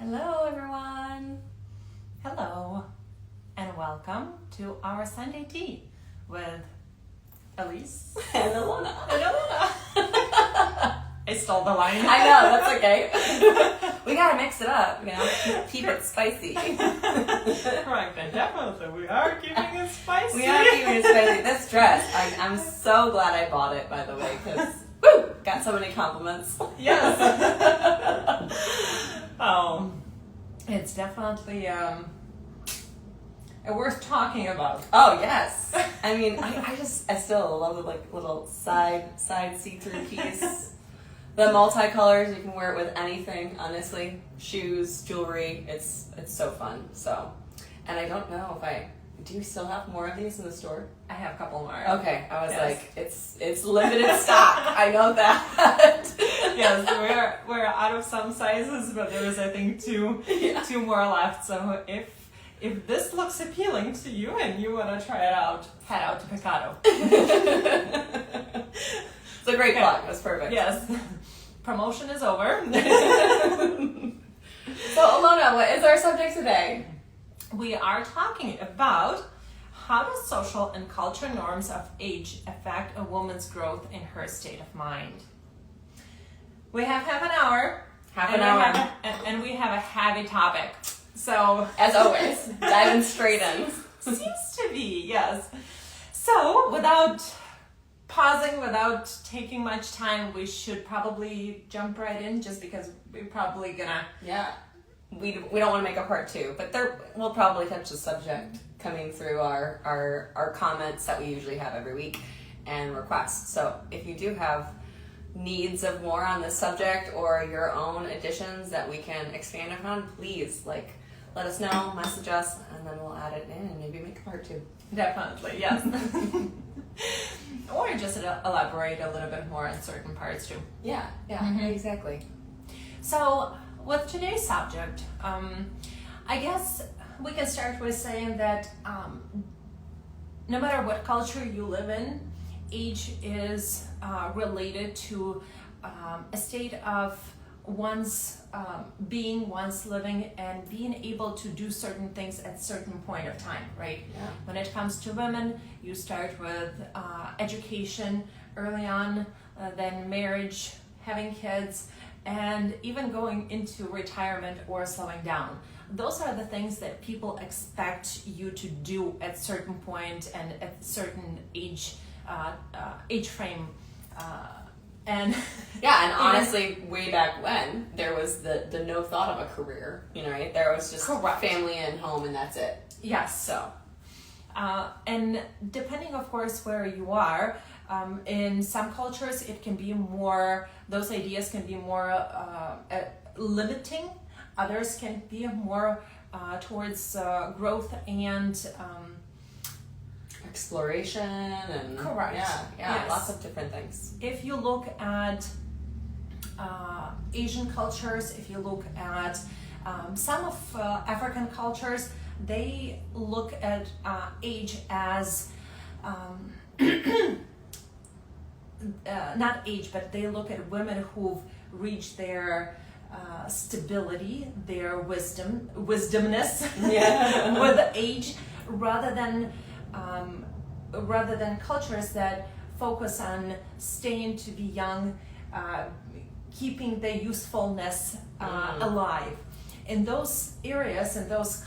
Hello, everyone. Hello, and welcome to our Sunday tea with Aleece And Alona. and Alona. I stole the line. I know, that's okay. We gotta mix it up, keep it spicy. Correct, and definitely we are keeping it spicy. We are keeping it spicy. This dress, I'm so glad I bought it, by the way, because got so many compliments. Yes. It's definitely worth talking about. Oh yes. I mean, I still love the little side see-through piece. The multicolors, you can wear it with anything, honestly. Shoes, jewelry, it's so fun. So, and I don't know do you still have more of these in the store? I have a couple more. Okay, I was like, it's limited stock. I know that. Yes, we're out of some sizes, but there is, I think, two more left. So if this looks appealing to you and you want to try it out, head out to Picado. It's a great plug. That's perfect. Yes. Promotion is over. So, Alona, what is our subject today? We are talking about how do social and cultural norms of age affect a woman's growth in her state of mind. We have half an hour. And we have a heavy topic. So, as always, diving straight in. Seems to be, yes. So, without pausing, without taking much time, we should probably jump right in, just because we're probably gonna... Yeah. We don't want to make a part two, but we'll probably touch the subject coming through our comments that we usually have every week and requests. So if you do have needs of more on this subject or your own additions that we can expand upon, please let us know, message us, and then we'll add it in and maybe make a part two. Definitely, yes. Or just elaborate a little bit more on certain parts too. Yeah, exactly. So with today's subject, I guess we can start with saying that no matter what culture you live in, age is related to a state of one's being, one's living, and being able to do certain things at certain point of time, right? Yeah. When it comes to women, you start with education early on, then marriage, having kids, and even going into retirement or slowing down. Those are the things that people expect you to do at certain point and at certain age frame. And honestly, way back when, there was the no thought of a career, right? There was just family and home, and that's it. Yes. So, and depending, of course, where you are, in some cultures, it can be more, those ideas can be more limiting. Others can be more towards growth and exploration and correct. Yes. Lots of different things. If you look at Asian cultures, if you look at some of African cultures, they look at age as not age, but they look at women who've reached their stability, their wisdomness with age, rather than cultures that focus on staying to be young, keeping the usefulness alive. In those areas, in those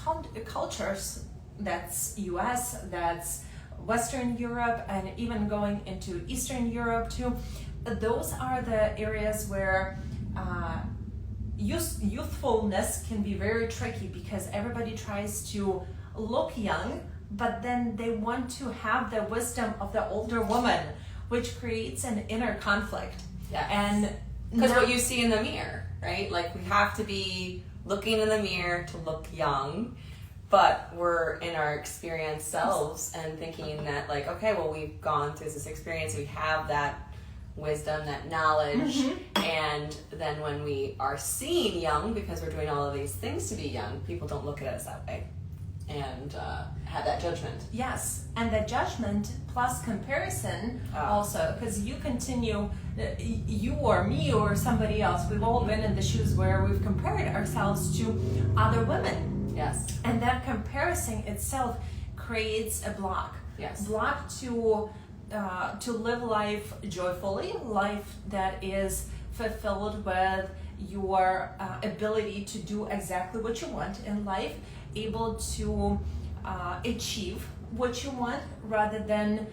cultures, that's US, that's Western Europe, and even going into Eastern Europe too, those are the areas where youthfulness can be very tricky, because everybody tries to look young, but then they want to have the wisdom of the older woman, which creates an inner conflict. Yes. And because what you see in the mirror, right? Like, we have to be looking in the mirror to look young, but we're in our experienced selves and thinking that, like, okay, well, we've gone through this experience, we have that wisdom, that knowledge, and then when we are seen young, because we're doing all of these things to be young, people don't look at us that way. have that judgment. Yes, and the judgment plus comparison also, because you continue, you or me or somebody else, we've all been in the shoes where we've compared ourselves to other women. Yes. And that comparison itself creates a block. Yes. Block to live life joyfully, life that is fulfilled with your ability to do exactly what you want in life, able to achieve what you want rather than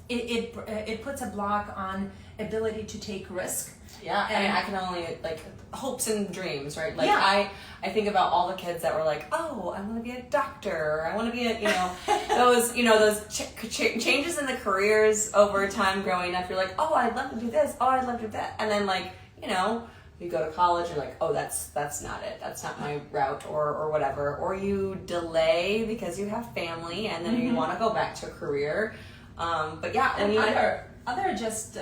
it puts a block on ability to take risk. Yeah, and I can only, like, hopes and dreams, right? Like, yeah. I think about all the kids that were like, oh, I want to be a doctor, or I want to be a, those changes in the careers over time growing up. You're like, oh, I'd love to do this, oh, I'd love to do that. And then, like, you go to college, you're like, oh, that's not it. That's not my route, or whatever. Or you delay because you have family, and then you want to go back to a career. But yeah, and other just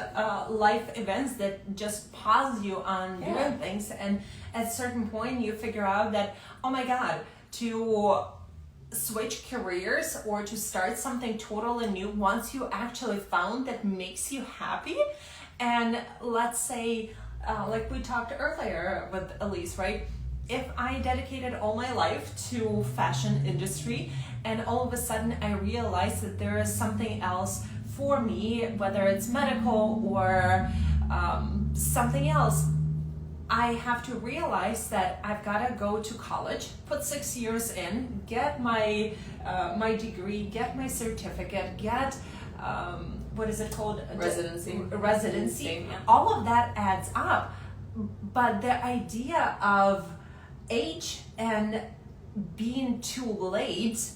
life events that just pause you on doing things, and at a certain point you figure out that, oh my god, to switch careers or to start something totally new once you actually found that makes you happy. And let's say like we talked earlier with Aleece, right? If I dedicated all my life to fashion industry and all of a sudden I realized that there is something else for me, whether it's medical or something else, I have to realize that I've got to go to college, put 6 years in, get my degree, get my certificate, get what is it called? Residency. Yeah. All of that adds up. But the idea of age and being too late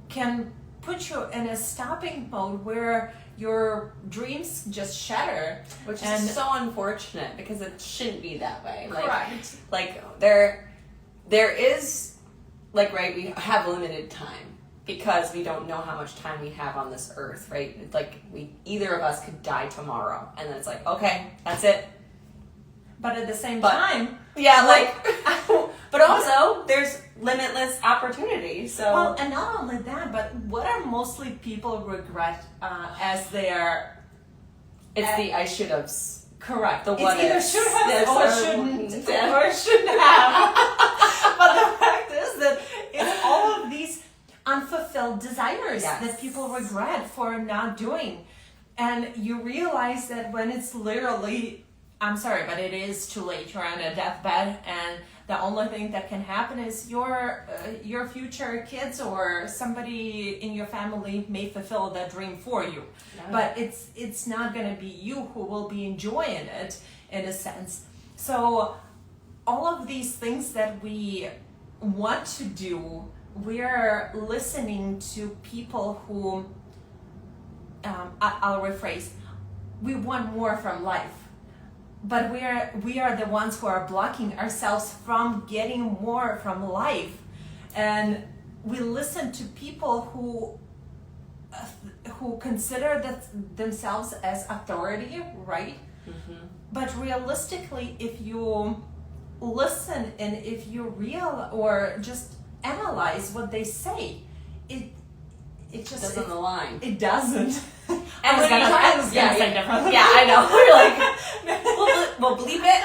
can put you in a stopping mode where your dreams just shatter. Which is so unfortunate, because it shouldn't be that way. Correct. Like there is, like, right, we have limited time because we don't know how much time we have on this earth, right? It's like either of us could die tomorrow, and then it's like, okay, that's it. But at the same time, but also there's limitless opportunity. So well, and not only that, but what are mostly people regret as their? It's the I should have's. Correct. The what either should have or shouldn't have. But the fact is that it's all of these unfulfilled desires that people regret for not doing, and you realize that when it's literally, I'm sorry, but it is too late. You're on a deathbed, and the only thing that can happen is your future kids or somebody in your family may fulfill that dream for you. Yeah. But it's not going to be you who will be enjoying it, in a sense. So all of these things that we want to do, we're listening to people who, I'll rephrase, we want more from life. But we are the ones who are blocking ourselves from getting more from life, and we listen to people who consider themselves as authority, right? Mm-hmm. But realistically, if you listen and if you or just analyze what they say, it just doesn't align. It doesn't. And I was gonna say differently. Yeah, I know. We're like, we'll bleep it.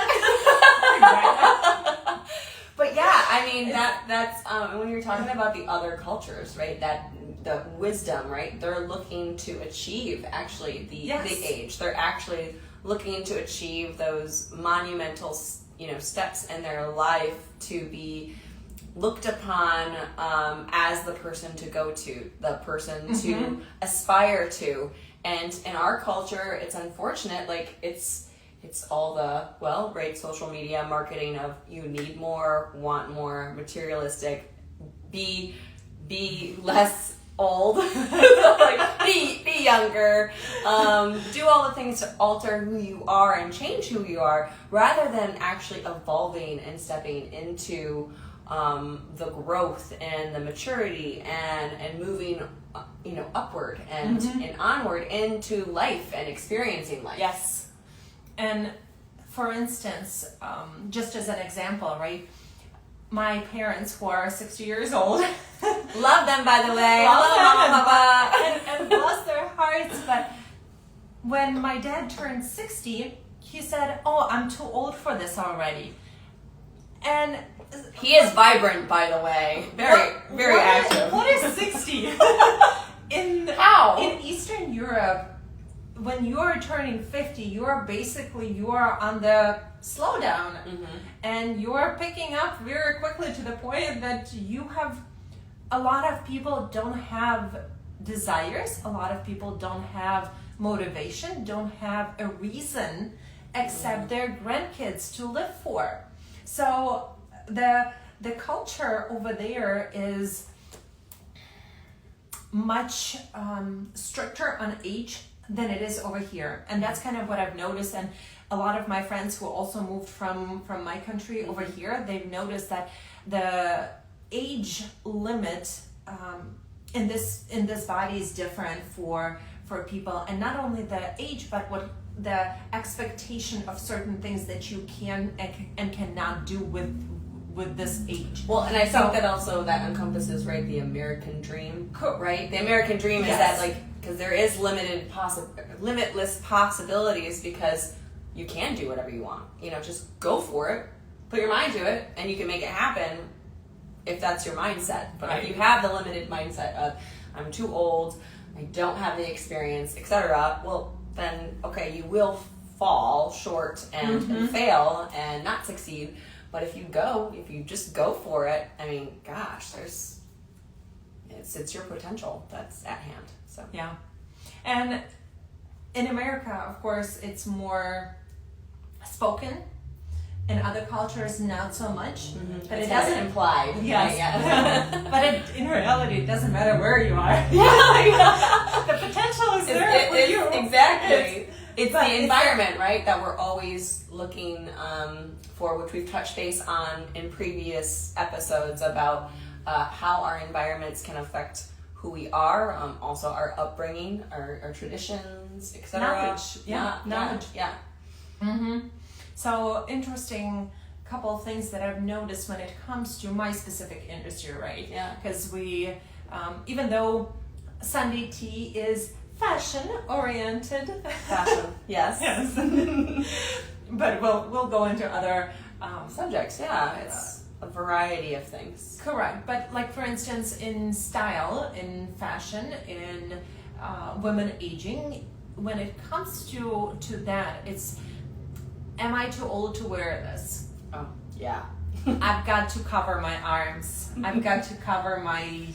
But yeah, I mean that's when you're talking about the other cultures, right? That the wisdom, right? They're looking to achieve actually the age. They're actually looking to achieve those monumental, steps in their life to be looked upon as the person to go to, the person to aspire to. And in our culture, it's unfortunate, like it's all the, social media marketing of you need more, want more, materialistic, be less old, like be younger, do all the things to alter who you are and change who you are, rather than actually evolving and stepping into the growth and the maturity and moving upward and onward into life and experiencing life. Yes. And for instance, just as an example, right, my parents who are 60 years old. Love them, by the way. Love Hello, them Mama, Papa. and bless their hearts. But when my dad turned 60, he said, "Oh, I'm too old for this already." And He is vibrant, by the way. Very active. What is 60? How? In Eastern Europe, when you're turning 50, you are on the slowdown, and you're picking up very quickly to the point that a lot of people don't have desires, a lot of people don't have motivation, don't have a reason except their grandkids to live for. So the culture over there is much stricter on age than it is over here, and that's kind of what I've noticed. And a lot of my friends who also moved from my country over here, they've noticed that the age limit in this body is different for people, and not only the age, but what the expectation of certain things that you can and cannot do with this age. Well, and I think that also that encompasses, right, the American dream, right? The American dream is that, like, because there is limitless possibilities, because you can do whatever you want. You know, just go for it, put your mind to it, and you can make it happen if that's your mindset. But if you have the limited mindset of, I'm too old, I don't have the experience, etc., well, then, okay, you will fall short and fail and not succeed. But if you just go for it, I mean, gosh, it's your potential that's at hand. So yeah, and in America, of course, it's more spoken. In other cultures, not so much. But it doesn't imply. Yes. Yeah. But in reality, it doesn't matter where you are. The potential is there for you. Exactly. It's the environment, right, that we're always looking for, which we've touched base on in previous episodes about how our environments can affect who we are, also our upbringing, our traditions, etc. Knowledge. Yeah. So interesting couple of things that I've noticed when it comes to my specific industry, right? Yeah. Because we, even though Sunday Tea is fashion oriented. Fashion, yes. But we'll go into other subjects. Yeah, it's a variety of things. Correct, but like for instance, in style, in fashion, in women aging, when it comes to that, it's, am I too old to wear this? Oh, yeah. I've got to cover my arms. I've got to cover my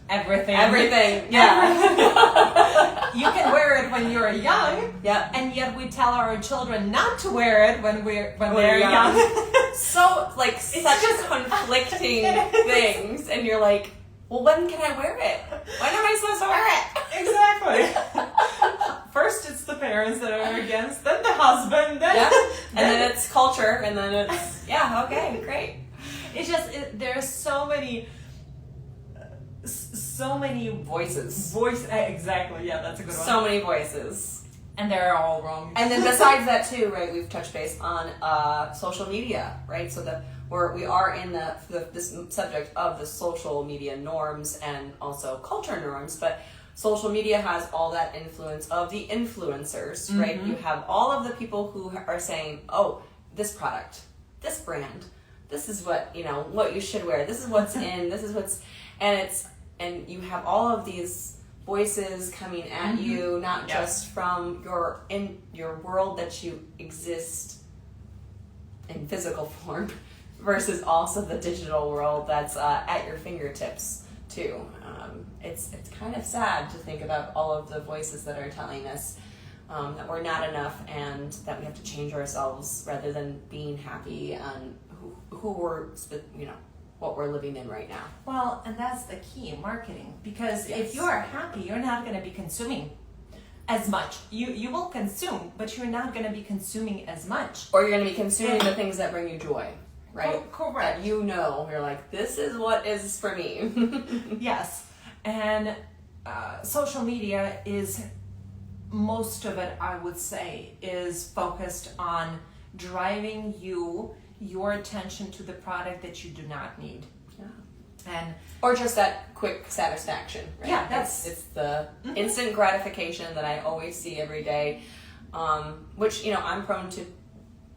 everything. Yeah. You can wear it when you're young. Yeah. And yet we tell our children not to wear it when they're young. So like such conflicting things, and you're like, well, when can I wear it? When am I supposed to wear it? Exactly. First it's the parents that are against, then the husband, then it's culture, and then it's okay, great. It's just there's so many voices. Exactly, yeah, that's a good one. So many voices, and they're all wrong. And then besides that too, right? We've touched base on social media, right? So we are in this subject of the social media norms and also culture norms, but social media has all that influence of the influencers, right? You have all of the people who are saying, oh, this product, this brand, this is what you should wear, this is what's in, this is what's, and you have all of these voices coming at you, not just from your world that you exist in physical form, versus also the digital world that's at your fingertips too. It's kind of sad to think about all of the voices that are telling us that we're not enough and that we have to change ourselves rather than being happy on who we're, what we're living in right now. Well, and that's the key, marketing. Because if you are happy, you're not going to be consuming as much. You will consume, but you're not going to be consuming as much. Or you're going to be consuming the things that bring you joy, right? Correct. That you're like, this is what is for me. Yes. And social media is, most of it, I would say, is focused on driving you your attention to the product that you do not need. Yeah. And or just that quick satisfaction, right? Yeah, it's the instant gratification that I always see every day, which, you know, I'm prone to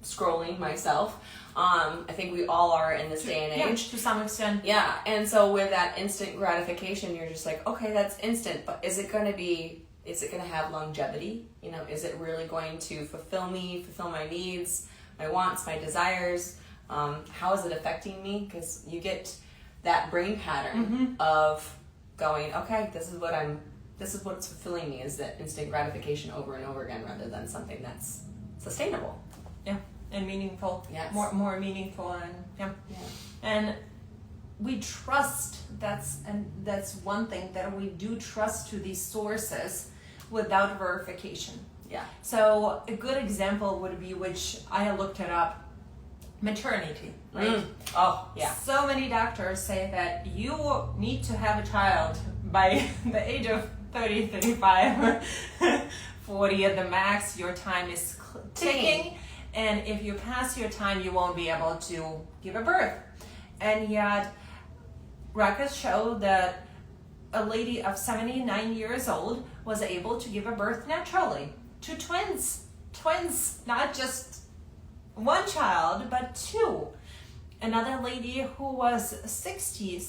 scrolling myself. I think we all are in this day and age. To some extent. Yeah, and so with that instant gratification, you're just like, okay, that's instant, but is it going to have longevity? You know, is it really going to fulfill my needs, my wants, my desires? How is it affecting me? Because you get that brain pattern of going, okay, this is what's fulfilling me, is that instant gratification over and over again, rather than something that's sustainable. Yeah, and meaningful. Yes. More meaningful, and yeah. And we trust. That's one thing, that we do trust to these sources without verification. Yeah. So a good example would be, which I looked it up, maternity, right? Oh, yeah. So many doctors say that you need to have a child by the age of 30, 35, 40 at the max. Your time is ticking. And if you pass your time, you won't be able to give a birth. And yet, records show that a lady of 79 years old was able to give a birth naturally to twins. Twins, not just one child, but two. Another lady who was 60,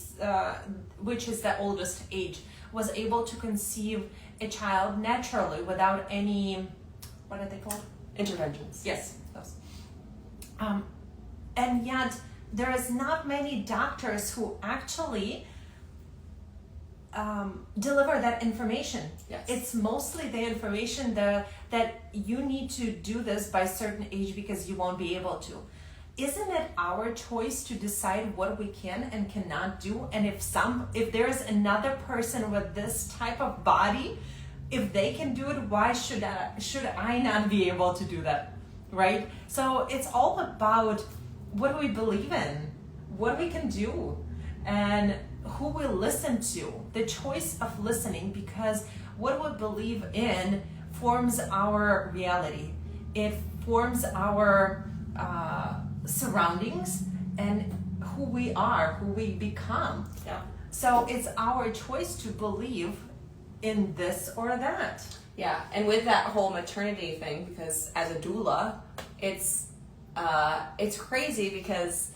which is the oldest age, was able to conceive a child naturally without any, what are they called? Interventions. Yes, those. And yet, there is not many doctors who actually deliver that information. Yes. It's mostly the information that you need to do this by a certain age because you won't be able to. Isn't it our choice to decide what we can and cannot do? And if there's another person with this type of body, if they can do it, why should I not be able to do that, right? So it's all about what do we believe in, what we can do, and who we listen to. The choice of listening, because what we believe in forms our reality. It forms our surroundings and who we are, who we become. Yeah. So it's our choice to believe in this or that. Yeah, and with that whole maternity thing, because as a doula, it's crazy because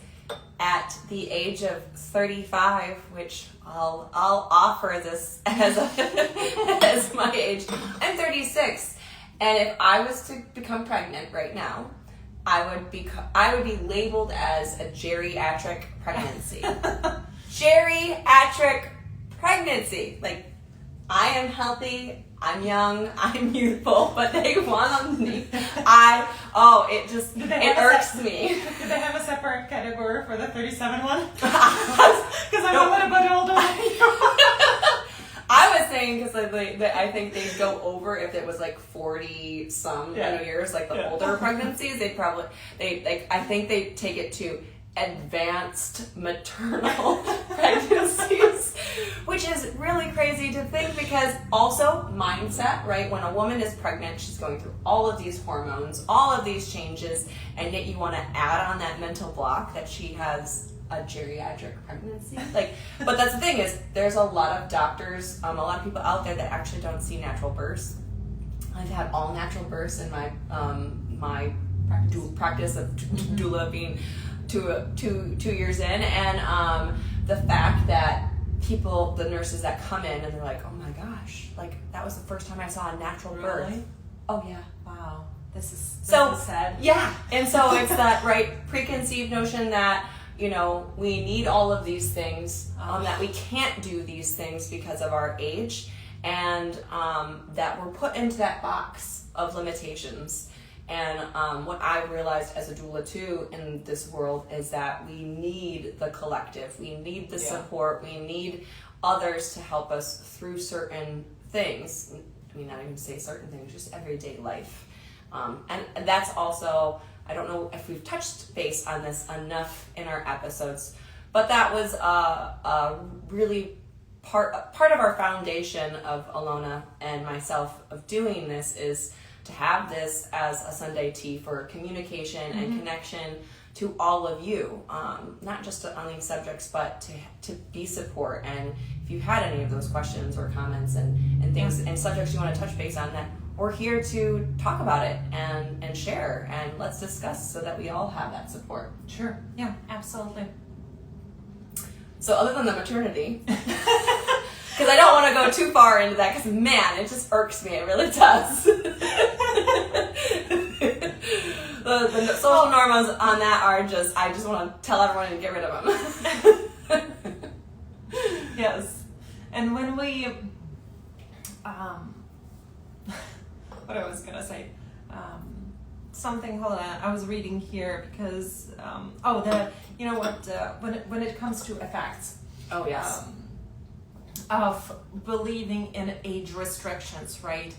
at the age of 35, which I'll offer this as as my age, I'm 36, and if I was to become pregnant right now, I would be labeled as a geriatric pregnancy. Geriatric pregnancy, like. I am healthy, I'm young, I'm youthful, but they want on me. It irks me. Do they have a separate category for the 37 one? Because I'm a little bit older. I was saying because I think they'd go over if it was like 40 some years, like the older pregnancies. I think they take it to advanced maternal pregnancies, which is really crazy to think, because also mindset, right? When a woman is pregnant, she's going through all of these hormones, all of these changes, and yet you want to add on that mental block that she has a geriatric pregnancy. But that's the thing, is there's a lot of doctors, a lot of people out there that actually don't see natural births. I've had all natural births in my practice of doula, being 2 years in, and the fact that the nurses that come in and they're like, oh my gosh, like that was the first time I saw a natural birth. Oh yeah. Wow. This is sad. Yeah. And so it's that preconceived notion that, we need all of these things, that we can't do these things because of our age, and that we're put into that box of limitations. And what I've realized as a doula too in this world is that we need the collective, we need the support, we need others to help us through certain things. I mean, not even say certain things, just everyday life. And that's also, I don't know if we've touched base on this enough in our episodes, but that was a really part of our foundation of Alona and myself of doing this, is to have this as a Sunday tea for communication and connection, to all of you, not just on these subjects, but to be support. And if you had any of those questions or comments and things and subjects you want to touch base on, that we're here to talk about it and share, and let's discuss so that we all have that support. Sure. Yeah, absolutely. So other than the maternity, because I don't want to go too far into that, because man, it just irks me. It really does. The social norms on that are just, I just want to tell everyone to get rid of them. Yes. And when we, what I was going to say, something, hold on, I was reading here because, when it comes to effects. Oh, yes. Of believing in age restrictions, right?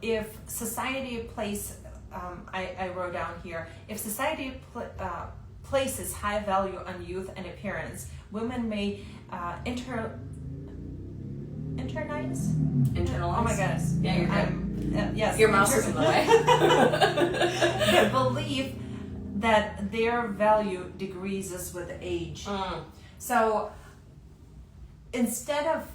If society I wrote down here, if society places high value on youth and appearance, women may internalize? Oh my goodness. Yeah, you're good. Yes. Your mouse is in the way. The belief that their value decreases with age. So instead of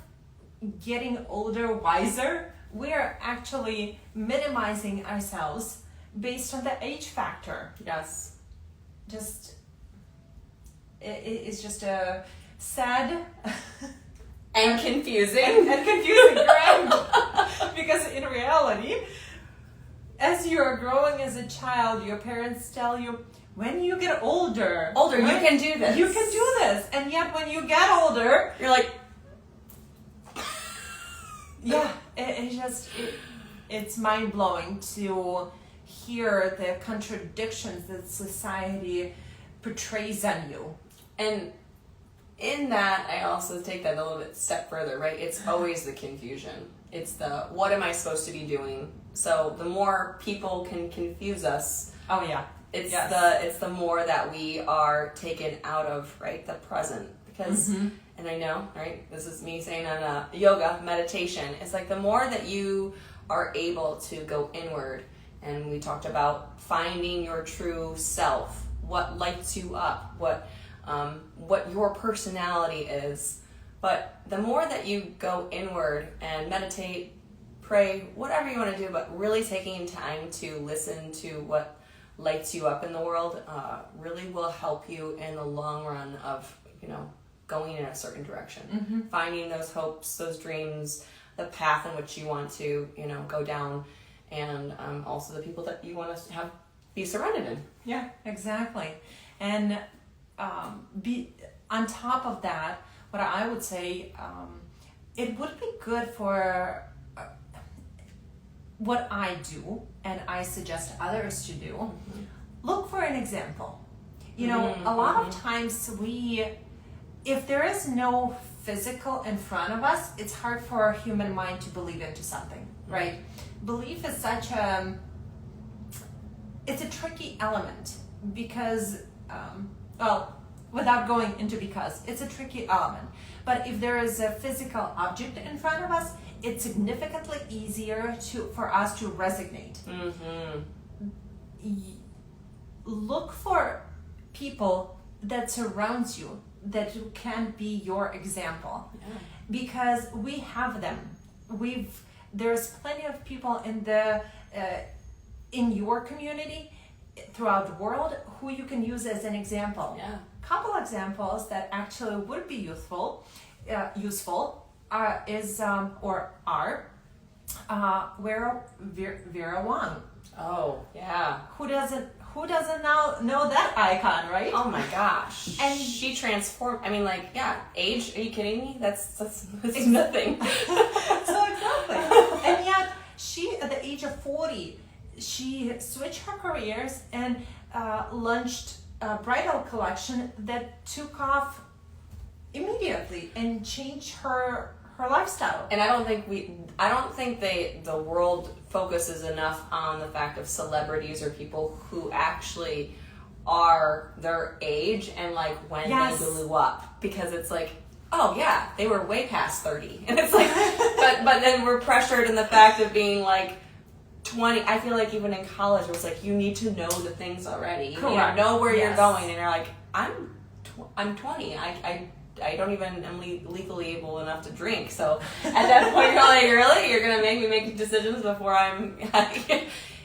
getting older, wiser, we're actually minimizing ourselves based on the age factor. Yes. It's just a sad and confusing. and confusing, correct? Because in reality, as you're growing as a child, your parents tell you, when you get older, you can do this. You can do this. And yet when you get older, you're like, yeah, it's mind-blowing to hear the contradictions that society portrays on you. And in that, I also take that a little bit step further, right? It's always the confusion. It's the, what am I supposed to be doing? So the more people can confuse us, oh yeah, it's the more that we are taken out of, right, the present. Because, and I know, right, this is me saying on yoga, meditation, it's like the more that you are able to go inward, and we talked about finding your true self, what lights you up, what your personality is. But the more that you go inward and meditate, pray, whatever you want to do, but really taking time to listen to what lights you up in the world really will help you in the long run of, going in a certain direction. Finding those hopes, those dreams, the path in which you want to, go down, and also the people that you want to be surrounded in. Yeah, exactly. And be on top of that, what I would say, it would be good for what I do, and I suggest others to do. Look for an example. A lot of times if there is no physical in front of us, it's hard for our human mind to believe into something, right? Belief is it's a tricky element because, without going into it's a tricky element. But if there is a physical object in front of us, it's significantly easier for us to resonate. Look for people that surrounds you, that can be your example, because we have them. There's plenty of people in your community, throughout the world, who you can use as an example. Couple examples that actually would be useful are Vera Wang. Oh yeah. Who doesn't now know that icon, right? Oh my gosh. And she transformed. Age? Are you kidding me? That's nothing. So exactly. And yet she, at the age of 40, she switched her careers and launched a bridal collection that took off immediately and changed her lifestyle. And I don't think the world focuses enough on the fact of celebrities or people who actually are their age and when they blew up, because it's like, oh yeah, they were way past 30, and it's like, but then we're pressured in the fact of being 20, I feel like even in college, it was like, you need to know the things already. Correct. You know where you're Yes. going, and you're like, I'm 20. I don't even am legally able enough to drink. So at that point, you're like, really? You're gonna make me make decisions before I'm.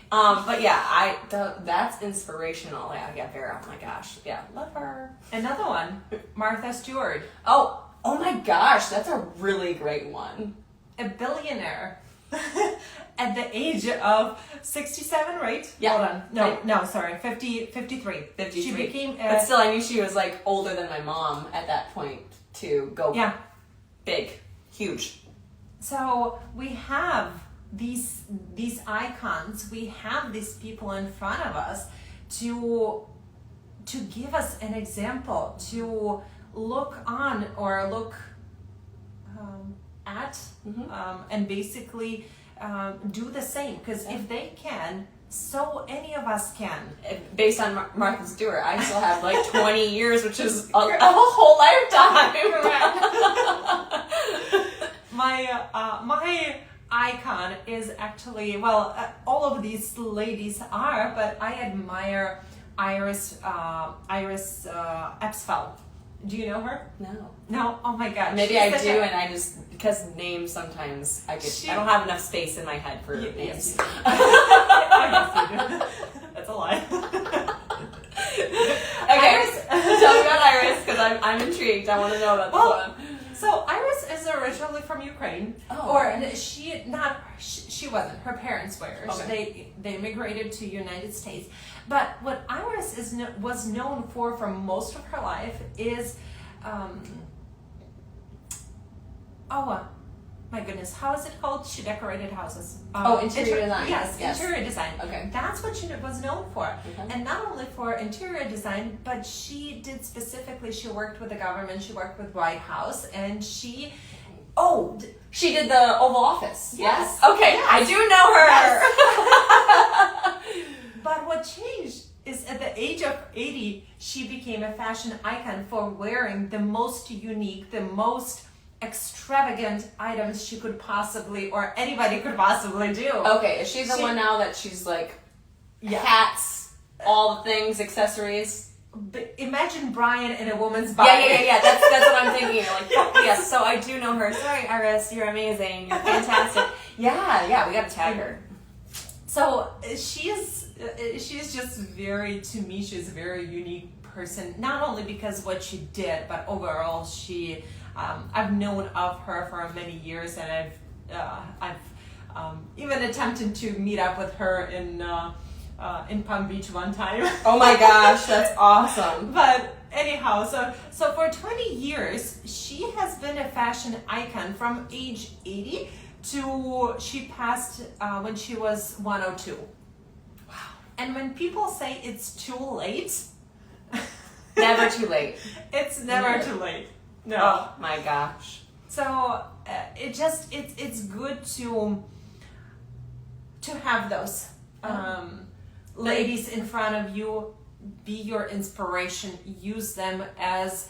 But yeah, that's inspirational. Yeah, Vera. Oh my gosh, yeah, love her. Another one, Martha Stewart, Oh my gosh, that's a really great one. a billionaire at the age of 67, right? Yeah. Hold on. No, sorry, 53. 53. She became But still, I knew she was like older than my mom at that point to go big, huge. So we have these icons, we have these people in front of us to give us an example, to look on or look at, and basically do the same. Because if they can, so any of us can. Based on Martha Stewart, I still have like 20 years, which is a whole lifetime. My icon is actually, all of these ladies are, but I admire Iris Epsfeld. Do you know her? No. No? Oh my God. Maybe I do, and I just, because names sometimes, I don't have enough space in my head for names. Yes, you do. That's a lie. Okay, Iris. tell me about Iris, because I'm intrigued. I want to know about this one. So Iris is originally from Ukraine, or she wasn't. Her parents were. Okay. They immigrated to United States. But what Iris was known for most of her life is, my goodness, how is it called? She decorated houses. Interior design. Yes, interior design. Okay. That's what she was known for. Okay. And not only for interior design, but she did specifically, she worked with the government, she worked with White House, and she did the Oval Office. Yes. Okay, Yes. I do know her. But what changed is at the age of 80, she became a fashion icon for wearing the most unique, the most extravagant items she could possibly, or anybody could possibly do. Okay, is she the one now that she's like hats, all the things, accessories? But imagine Brian in a woman's body. Yeah. That's what I'm thinking. Like, yes. So I do know her. Sorry, Iris, you're amazing. You're fantastic. Yeah. We got to tag her. So she's just very, to me, she's a very unique person. Not only because what she did, but overall, I've known of her for many years, and I've even attempted to meet up with her in Palm Beach one time. Oh my gosh, that's awesome. But anyhow, so for 20 years, she has been a fashion icon from age 80 to she passed when she was 102. Wow. And when people say it's too late, Never too late. it's never too late. No. Oh my gosh. So it's good to have those ladies in front of you, be your inspiration, use them as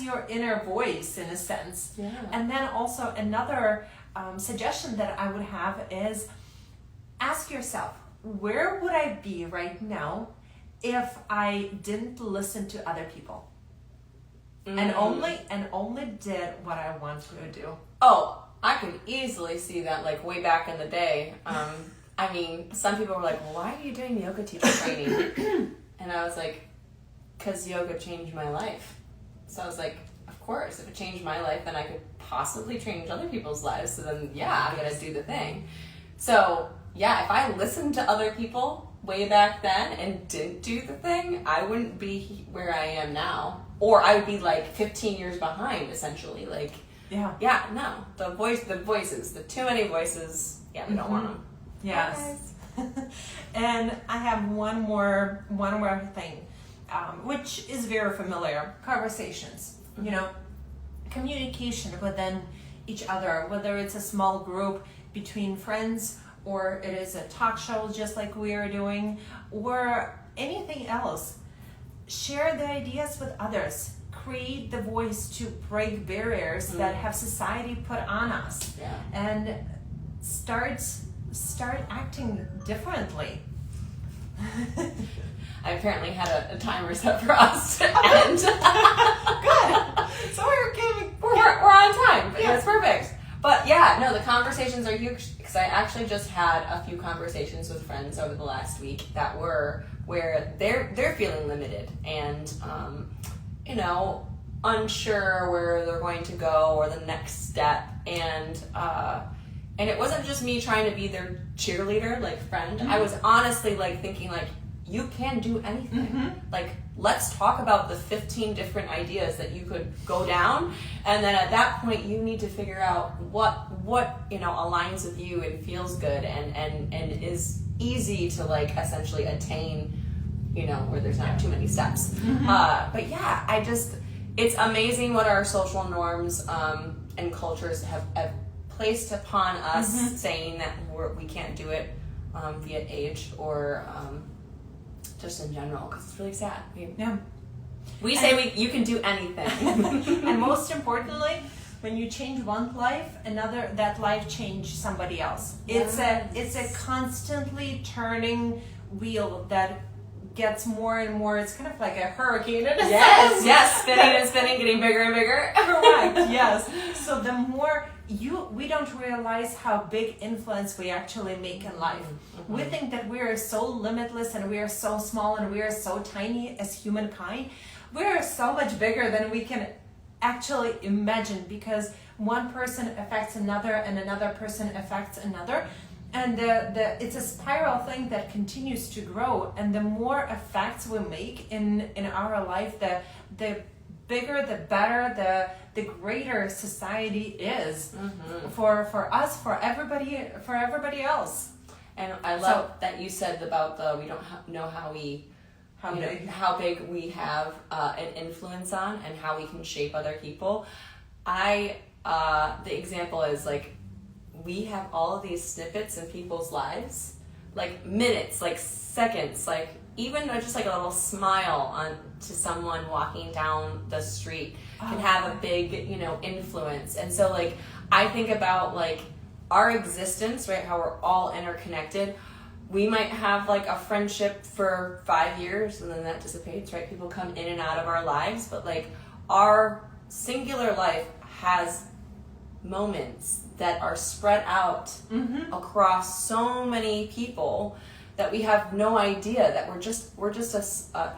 your inner voice in a sense. Yeah. And then also another suggestion that I would have is ask yourself, where would I be right now if I didn't listen to other people? And only did what I want to do. Oh, I can easily see that, like, way back in the day. I mean, some people were like, well, why are you doing yoga teacher training? And I was like, because yoga changed my life. So I was like, of course, if it changed my life, then I could possibly change other people's lives. So then, yeah, I'm going to do the thing. So, yeah, if I listened to other people way back then and didn't do the thing, I wouldn't be where I am now. Or I would be like 15 years behind, essentially. Like, yeah, no. The voices, the too many voices, yeah, we don't want them. Yes. And I have one more thing, which is very familiar. Conversations, communication within each other, whether it's a small group between friends, or it is a talk show just like we are doing, or anything else. Share the ideas with others. Create the voice to break barriers that have society put on us. Yeah. And start start acting differently. I apparently had a timer set for us to end. Good. So We're on time. But That's perfect. But yeah, no, the conversations are huge because I actually just had a few conversations with friends over the last week that were where they're feeling limited and unsure where they're going to go or the next step, and it wasn't just me trying to be their cheerleader, like friend. I was honestly like thinking like, you can do anything. Like, let's talk about the 15 different ideas that you could go down, and then at that point you need to figure out what aligns with you and feels good and is easy to like essentially attain, where there's not too many steps. But yeah, it's amazing what our social norms and cultures have placed upon us, saying that we can't do it via age or just in general, because it's really sad. We say you can do anything. And most importantly, when you change one life, that life changed somebody else. It's a constantly turning wheel that gets more and more. It's kind of like a hurricane. Yes, spinning and spinning, getting bigger and bigger. Correct. Yes. So the more we don't realize how big influence we actually make in life. We think that we are so limitless and we are so small and we are so tiny as humankind. We are so much bigger than we can actually imagine, because one person affects another and another person affects another, and it's a spiral thing that continues to grow. And the more effects we make in our life, the bigger, the better, the greater society is for us, for everybody else. And I love that you said about we don't know how big we have an influence on and how we can shape other people. The example is like, we have all of these snippets in people's lives, like minutes, like seconds, like even just like a little smile to someone walking down the street can have a big, influence. And so like, I think about like our existence, right? How we're all interconnected. We might have like a friendship for 5 years and then that dissipates, right? People come in and out of our lives, but like our singular life has moments that are spread out across so many people that we have no idea that we're just a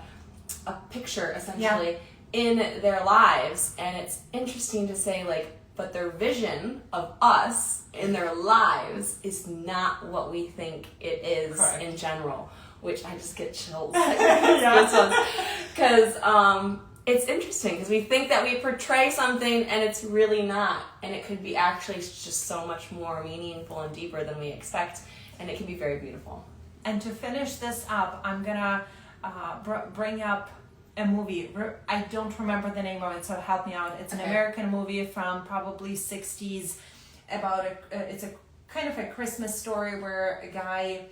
picture essentially in their lives. And it's interesting to say like, but their vision of us in their lives is not what we think it is. Correct. In general, which I just get chills. Because it's interesting because we think that we portray something and it's really not, and it could be actually just so much more meaningful and deeper than we expect, and it can be very beautiful. And to finish this up, I'm gonna bring up a movie. I don't remember the name of it, so help me out. It's an American movie from probably 60s about it's a kind of a Christmas story where a guy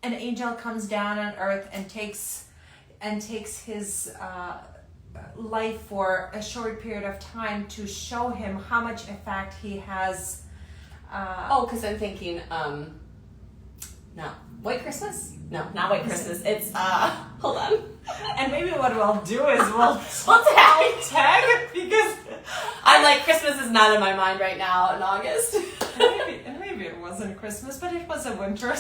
an angel comes down on earth and takes his life for a short period of time to show him how much effect he has. Because I'm thinking, no, White Christmas? No, not White Christmas. It's hold on. And maybe what we'll do is we'll tag it, because I'm like, Christmas is not in my mind right now in August. Maybe it wasn't Christmas, but it was a winter.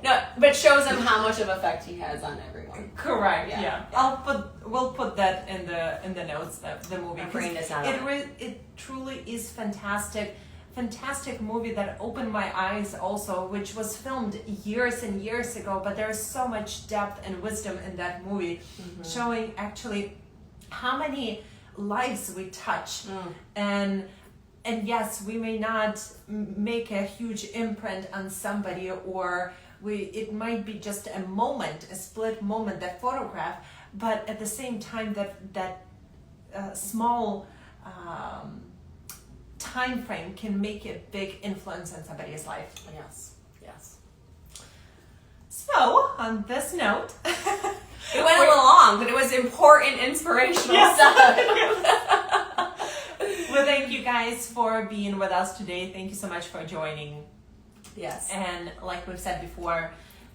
No, but shows him how much of effect he has on everyone. Correct. Yeah. We'll put that in the notes of the movie. My brain is not. It truly is fantastic. Fantastic movie that opened my eyes also, which was filmed years and years ago, but there's so much depth and wisdom in that movie, showing actually how many lives we touch. And yes, we may not make a huge imprint on somebody, or it might be just a moment, a split moment, that photograph, but at the same time that small time frame can make a big influence on somebody's life. Yes. So, on this note, It went a little long, but it was important, inspirational stuff. Well, thank you guys for being with us today. Thank you so much for joining. Yes. And like we've said before,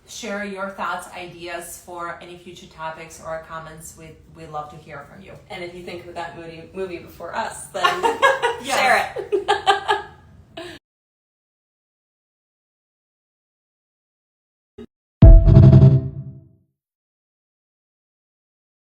share your thoughts, ideas for any future topics or comments. We'd love to hear from you. And if you think of that movie before us, then